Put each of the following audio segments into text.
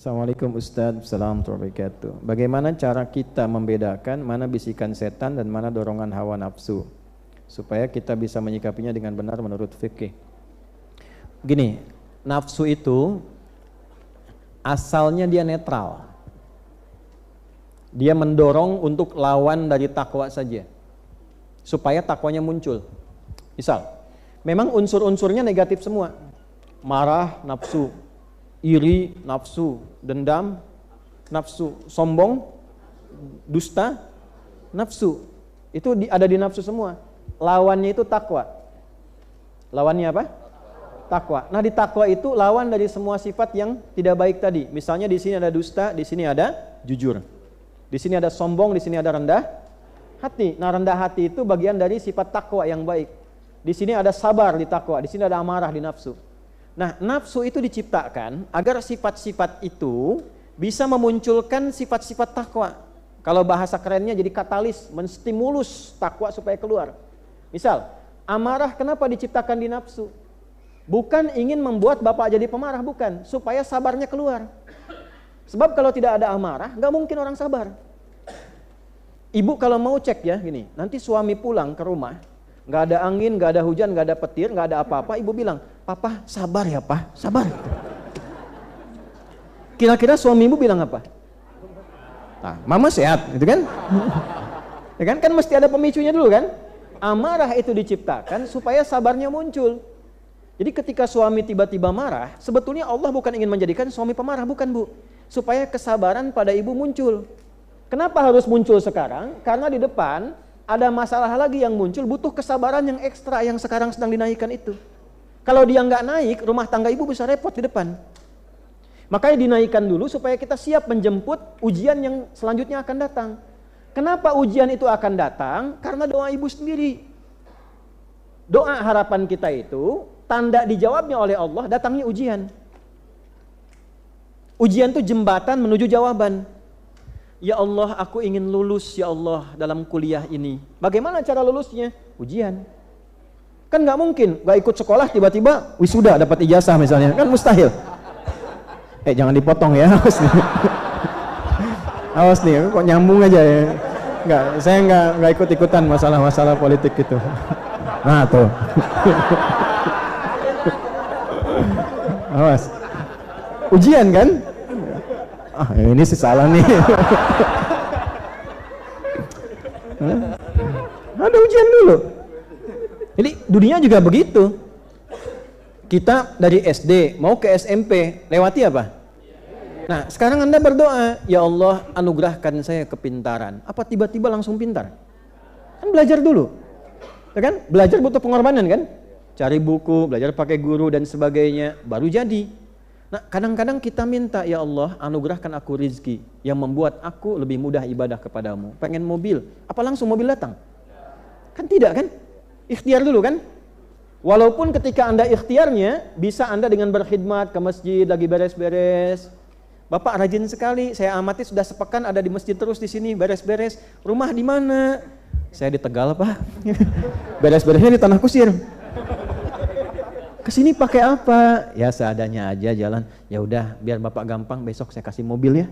Assalamualaikum Ustadz, Assalamualaikum warahmatullahi wabarakatuh. Bagaimana cara kita membedakan mana bisikan setan dan mana dorongan hawa nafsu supaya kita bisa menyikapinya dengan benar menurut fikih? Gini, nafsu itu asalnya dia netral. Dia mendorong untuk lawan dari takwa saja supaya takwanya muncul. Misal, memang unsur-unsurnya negatif semua. Marah, nafsu. Iri, nafsu. Dendam, nafsu. Sombong, dusta, nafsu. Itu ada di nafsu semua. Lawannya itu takwa. Lawannya apa? Takwa. Nah, di takwa itu lawan dari semua sifat yang tidak baik tadi. Misalnya di sini ada dusta, di sini ada jujur. Di sini ada sombong, di sini ada rendah hati. Nah, rendah hati itu bagian dari sifat takwa yang baik. Di sini ada sabar di takwa, di sini ada amarah di nafsu. Nah, nafsu itu diciptakan agar sifat-sifat itu bisa memunculkan sifat-sifat takwa. Kalau bahasa kerennya jadi katalis, menstimulus takwa supaya keluar. Misal, amarah kenapa diciptakan di nafsu? Bukan ingin membuat bapak jadi pemarah, bukan. Supaya sabarnya keluar. Sebab kalau tidak ada amarah, nggak mungkin orang sabar. Ibu kalau mau cek ya, gini, nanti suami pulang ke rumah, nggak ada angin, nggak ada hujan, nggak ada petir, nggak ada apa-apa, ibu bilang, "Papa sabar ya, Pak, sabar." Kira-kira suami ibu bilang apa? Nah, mama sehat, gitu kan? Ya kan? Kan mesti ada pemicunya dulu kan? Amarah itu diciptakan supaya sabarnya muncul. Jadi ketika suami tiba-tiba marah, sebetulnya Allah bukan ingin menjadikan suami pemarah, bukan Bu. Supaya kesabaran pada ibu muncul. Kenapa harus muncul sekarang? Karena di depan ada masalah lagi yang muncul, butuh kesabaran yang ekstra yang sekarang sedang dinaikkan itu. Kalau dia nggak naik, rumah tangga ibu bisa repot di depan. Makanya dinaikkan dulu supaya kita siap menjemput ujian yang selanjutnya akan datang. Kenapa ujian itu akan datang? Karena doa ibu sendiri. Doa harapan kita itu, tanda dijawabnya oleh Allah, datangnya ujian. Ujian itu jembatan menuju jawaban. Ya Allah, aku ingin lulus ya Allah dalam kuliah ini. Bagaimana cara lulusnya? Ujian. Kan nggak mungkin, nggak ikut sekolah tiba-tiba wisuda dapat ijazah misalnya, kan mustahil. Jangan dipotong ya, awas nih. Awas nih, kok nyambung aja ya. Nggak, saya nggak ikut-ikutan masalah-masalah politik gitu. Nah tuh. Awas. Ujian kan? Ini sih salah nih. Ada ujian dulu. Jadi dunia juga begitu. Kita dari SD mau ke SMP lewati apa? Nah, sekarang Anda berdoa, ya Allah anugerahkan saya kepintaran. Apa tiba-tiba langsung pintar? Kan belajar dulu. Ya kan? Belajar butuh pengorbanan kan? Cari buku, belajar pakai guru dan sebagainya, baru jadi. Nah, kadang-kadang kita minta, ya Allah anugerahkan aku rizki yang membuat aku lebih mudah ibadah kepadamu. Pengen mobil, apa langsung mobil datang? Kan tidak kan? Ikhtiar dulu kan? Walaupun ketika Anda ikhtiarnya, bisa Anda dengan berkhidmat ke masjid, lagi beres-beres. Bapak rajin sekali, saya amati sudah sepekan ada di masjid terus di sini, beres-beres. Rumah di mana? Saya di Tegal, Pak. Beres-beresnya di Tanah Kusir. Kesini pakai apa? Ya seadanya aja jalan. Ya udah, biar Bapak gampang, besok saya kasih mobil ya.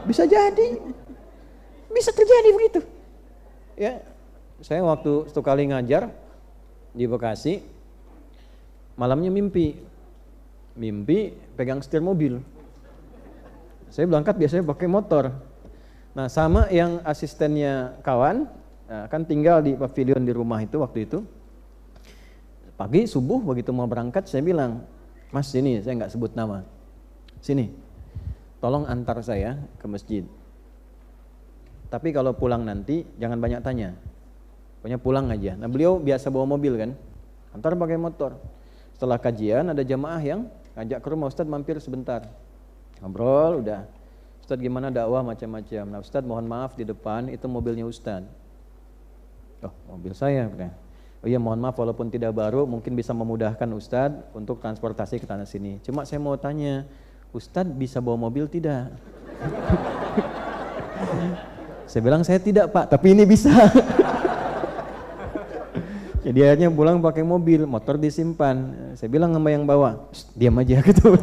Bisa jadi. Bisa terjadi begitu. Ya. Saya waktu satu kali ngajar di Bekasi, malamnya mimpi pegang setir mobil. Saya berangkat biasanya pakai motor. Nah, sama yang asistennya kawan, kan tinggal di pavilion di rumah itu waktu itu. Pagi subuh begitu mau berangkat saya bilang, "Mas sini," saya nggak sebut nama. "Sini, tolong antar saya ke masjid. Tapi kalau pulang nanti jangan banyak tanya. Pokoknya pulang aja." Nah, beliau biasa bawa mobil kan, antar pakai motor. Setelah kajian ada jamaah yang ngajak ke rumah, "Ustadz mampir sebentar." Ngobrol udah, "Ustadz gimana dakwah macam-macam." "Nah Ustadz mohon maaf di depan itu mobilnya Ustadz." "Oh mobil saya." "Oh iya mohon maaf walaupun tidak baru mungkin bisa memudahkan Ustadz untuk transportasi ke tanah sini. Cuma saya mau tanya, Ustadz bisa bawa mobil tidak?" Saya bilang saya tidak Pak, tapi ini bisa. Jadi akhirnya pulang pakai mobil, motor disimpan. Saya bilang sama yang bawa, diam aja gitu.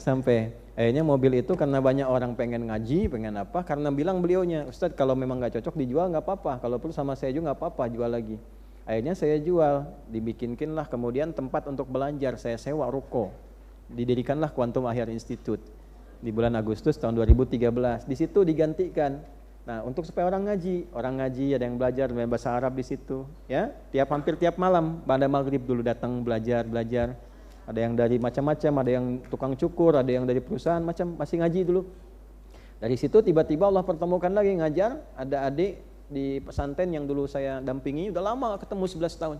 Sampai Akhirnya mobil itu karena banyak orang pengen ngaji, pengen apa, karena bilang beliaunya, Ustadz kalau memang nggak cocok dijual nggak apa-apa, kalau perlu sama saya juga nggak apa-apa, jual lagi. Akhirnya saya jual, dibikinlah kemudian tempat untuk belajar, saya sewa ruko, didirikanlah Quantum Ahyar Institute di bulan Agustus tahun 2013. Di situ digantikan. Nah, untuk supaya orang ngaji ada yang belajar bahasa Arab di situ, ya. Hampir tiap malam pada maghrib dulu datang belajar. Ada yang dari macam-macam, ada yang tukang cukur, ada yang dari perusahaan, macam masih ngaji dulu. Dari situ tiba-tiba Allah pertemukan lagi ngajar, ada adik di pesantren yang dulu saya dampingi, udah lama ketemu 11 tahun.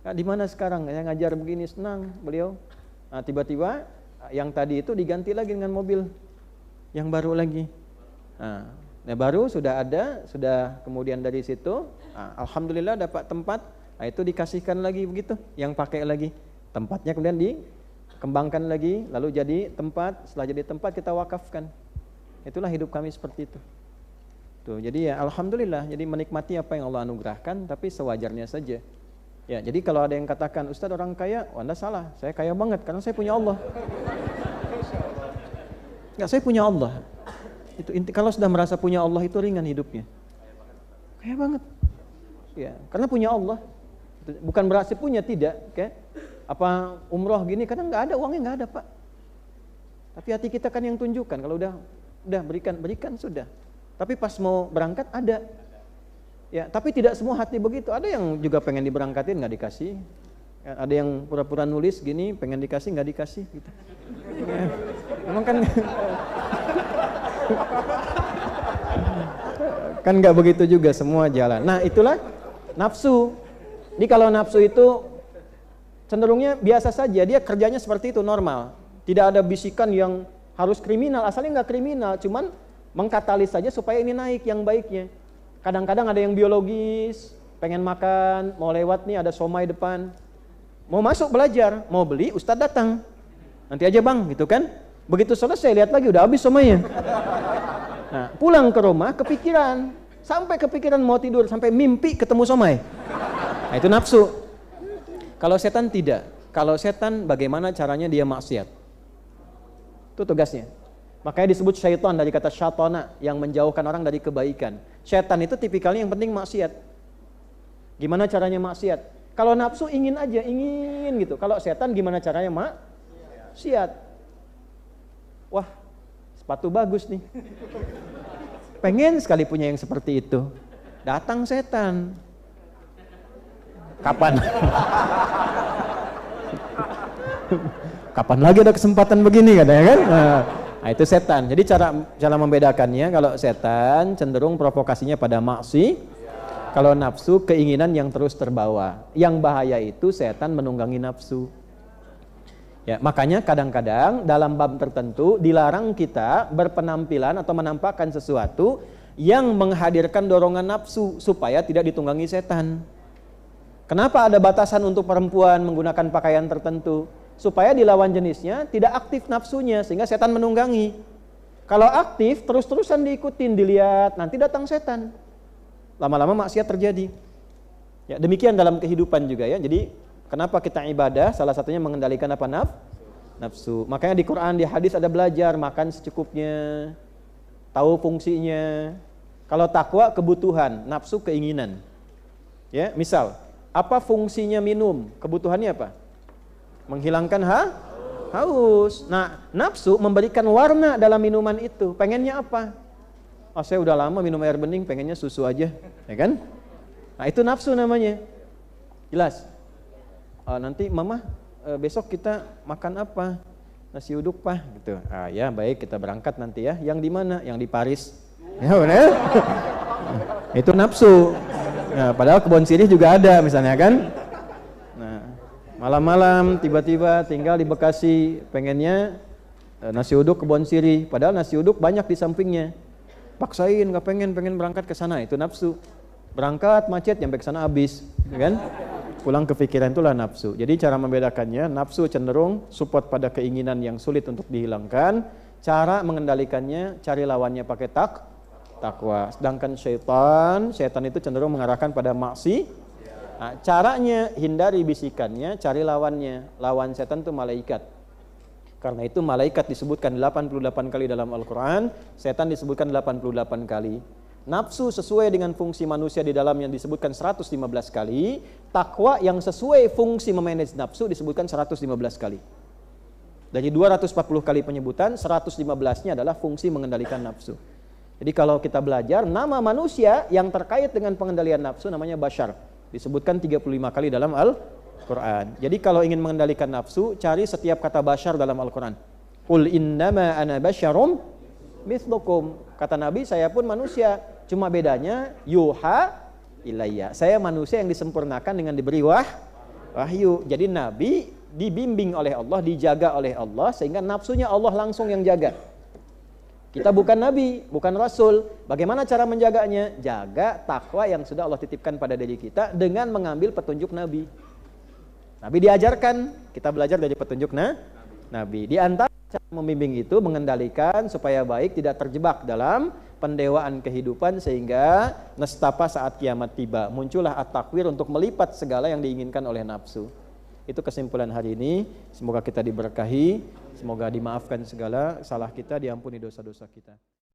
Nah, di mana sekarang? Saya ngajar begini, senang beliau. Nah, tiba-tiba yang tadi itu diganti lagi dengan mobil yang baru lagi. Nah, baru sudah ada, sudah kemudian dari situ, alhamdulillah dapat tempat. Nah, itu dikasihkan lagi begitu, yang pakai lagi. Tempatnya kemudian dikembangkan lagi, lalu jadi tempat, setelah jadi tempat kita wakafkan. Itulah hidup kami seperti itu. Tuh, jadi ya alhamdulillah, jadi menikmati apa yang Allah anugerahkan, tapi sewajarnya saja. Ya, jadi kalau ada yang katakan, Ustadz orang kaya, Anda salah, saya kaya banget karena saya punya Allah. Enggak, saya punya Allah. Itu inti, kalau sudah merasa punya Allah itu ringan hidupnya. Kaya banget. Ya, karena punya Allah. Bukan berarti punya, tidak, kayak apa umroh gini kadang nggak ada uangnya, nggak ada Pak, tapi hati kita kan yang tunjukkan. Kalau udah berikan sudah, tapi pas mau berangkat ada ya, tapi tidak semua hati begitu. Ada yang juga pengen diberangkatin nggak dikasih, ada yang pura-pura nulis gini pengen dikasih nggak dikasih gitu ya, emang kan nggak begitu juga semua jalan. Nah, itulah nafsu. Jadi kalau nafsu itu cenderungnya biasa saja, dia kerjanya seperti itu, normal. Tidak ada bisikan yang harus kriminal, asalnya nggak kriminal, cuman mengkatalis saja supaya ini naik yang baiknya. Kadang-kadang ada yang biologis, pengen makan, mau lewat nih ada somai depan, mau masuk belajar, mau beli, ustadz datang, nanti aja bang, gitu kan. Begitu selesai lihat lagi udah habis somainya. Nah, pulang ke rumah kepikiran, sampai kepikiran mau tidur, sampai mimpi ketemu somai. Nah, itu nafsu. Kalau setan tidak. Kalau setan bagaimana caranya dia maksiat? Itu tugasnya. Makanya disebut syaitan dari kata syatona, yang menjauhkan orang dari kebaikan. Setan itu tipikalnya yang penting maksiat. Gimana caranya maksiat? Kalau nafsu ingin aja, ingin gitu. Kalau setan gimana caranya maksiat? Wah, sepatu bagus nih. Pengen sekali punya yang seperti itu. Datang setan. Kapan? Kapan lagi ada kesempatan begini katanya kan? Nah, itu setan. Jadi cara membedakannya, kalau setan cenderung provokasinya pada maksi, kalau nafsu keinginan yang terus terbawa. Yang bahaya itu setan menunggangi nafsu. Ya, makanya kadang-kadang dalam bab tertentu dilarang kita berpenampilan atau menampakkan sesuatu yang menghadirkan dorongan nafsu supaya tidak ditunggangi setan. Kenapa ada batasan untuk perempuan menggunakan pakaian tertentu? Supaya di lawan jenisnya tidak aktif nafsunya, sehingga setan menunggangi. Kalau aktif, terus-terusan diikutin, dilihat, nanti datang setan. Lama-lama maksiat terjadi. Ya, demikian dalam kehidupan juga ya. Jadi, kenapa kita ibadah? Salah satunya mengendalikan apa? Nafsu. Makanya di Quran, di hadis ada belajar, makan secukupnya, tahu fungsinya. Kalau takwa, kebutuhan, nafsu, keinginan. Ya, misal, apa fungsinya minum? Kebutuhannya apa? Menghilangkan haus. Nah, nafsu memberikan warna dalam minuman itu. Pengennya apa? Oh, saya udah lama minum air bening, pengennya susu aja, ya kan? Nah, itu nafsu namanya. Jelas? Nanti mama besok kita makan apa? Nasi uduk Pak, gitu. Ya baik, kita berangkat nanti ya. Yang di mana? Yang di Paris. Ya benar? Itu nafsu. Nah, padahal kebun sirih juga ada misalnya kan. Nah, malam-malam tiba-tiba tinggal di Bekasi, pengennya nasi uduk kebun sirih, padahal nasi uduk banyak di sampingnya. Paksain nggak pengen berangkat ke sana, itu nafsu. Berangkat macet nyampe ke sana habis, kan? Pulang kepikiran, itulah nafsu. Jadi cara membedakannya, nafsu cenderung support pada keinginan yang sulit untuk dihilangkan. Cara mengendalikannya, cari lawannya pakai takwa. Sedangkan setan itu cenderung mengarahkan pada maksi. Nah, caranya hindari bisikannya, cari lawannya. Lawan setan itu malaikat. Karena itu malaikat disebutkan 88 kali dalam Al-Quran, setan disebutkan 88 kali. Nafsu sesuai dengan fungsi manusia di dalamnya disebutkan 115 kali. Takwa yang sesuai fungsi memanage nafsu disebutkan 115 kali. Dari 240 kali penyebutan, 115-nya adalah fungsi mengendalikan nafsu. Jadi kalau kita belajar, nama manusia yang terkait dengan pengendalian nafsu namanya Bashar. Disebutkan 35 kali dalam Al-Quran. Jadi kalau ingin mengendalikan nafsu, cari setiap kata Bashar dalam Al-Quran. Qul innama ana basyarum mithlukum. Kata Nabi, saya pun manusia. Cuma bedanya, yuha ilayya. Saya manusia yang disempurnakan dengan diberi wahyu. Jadi Nabi dibimbing oleh Allah, dijaga oleh Allah, sehingga nafsunya Allah langsung yang jaga. Kita bukan Nabi, bukan Rasul. Bagaimana cara menjaganya? Jaga takwa yang sudah Allah titipkan pada diri kita dengan mengambil petunjuk Nabi. Nabi diajarkan, kita belajar dari petunjuk Nabi. Di antara cara membimbing itu mengendalikan supaya baik, tidak terjebak dalam pendewaan kehidupan sehingga nestapa saat kiamat tiba. Muncullah at-takwir untuk melipat segala yang diinginkan oleh nafsu. Itu kesimpulan hari ini. Semoga kita diberkahi, semoga dimaafkan segala salah kita, diampuni dosa-dosa kita.